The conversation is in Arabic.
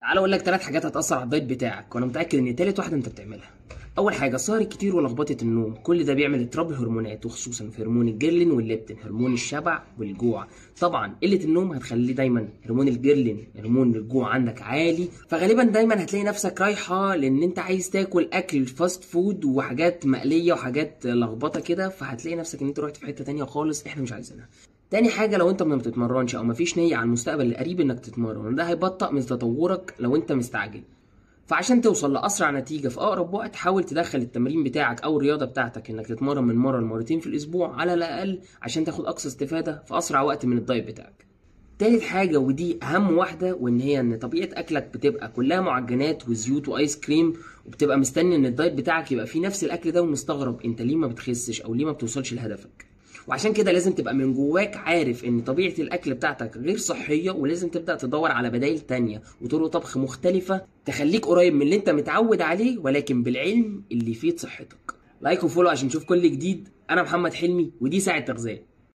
تعال اقول لك 3 حاجات هتأثر على الدايت بتاعك، وانا متأكد ان تالت واحدة انت بتعملها. اول حاجة السهر الكتير ولخبطة النوم، كل ده بيعمل اضطراب الهرمونات، وخصوصا في هرمون الجيرلين والليبتين، هرمون الشبع والجوع. طبعا قلة النوم هتخلي دايما هرمون الجيرلين، هرمون الجوع، عندك عالي، فغالبا دايما هتلاقي نفسك رايحة لان انت عايز تاكل اكل فاست فود وحاجات مقلية وحاجات لخبطة كده، فهتلاقي نفسك ان انت رحت في حتة تانية خالص احنا مش عايزينها. تاني حاجة، لو انت ما بتتمرنش او مفيش نية على المستقبل القريب انك تتمرن، ده هيبطئ من تطورك لو انت مستعجل. فعشان توصل لأسرع نتيجة في أقرب وقت، حاول تدخل التمرين بتاعك أو الرياضة بتاعتك إنك تتمرن من مرة لمرتين في الأسبوع على الأقل، عشان تاخد أقصى استفادة في أسرع وقت من الدايت بتاعك. تالت حاجة ودي أهم واحدة، وإن هي إن طبيعة أكلك بتبقى كلها معجنات وزيوت وآيس كريم، وبتبقى مستني إن الدايت بتاعك يبقى فيه نفس الأكل ده، ومستغرب أنت ليه ما بتخسش أو ليه ما بتوصلش لهدفك. وعشان كده لازم تبقى من جواك عارف ان طبيعة الاكل بتاعتك غير صحية، ولازم تبدأ تدور على بدائل تانية وطرق طبخ مختلفة تخليك قريب من اللي انت متعود عليه، ولكن بالعلم اللي يفيد صحتك. لايك وفولو عشان تشوف كل جديد. انا محمد حلمي ودي ساعة تغذية.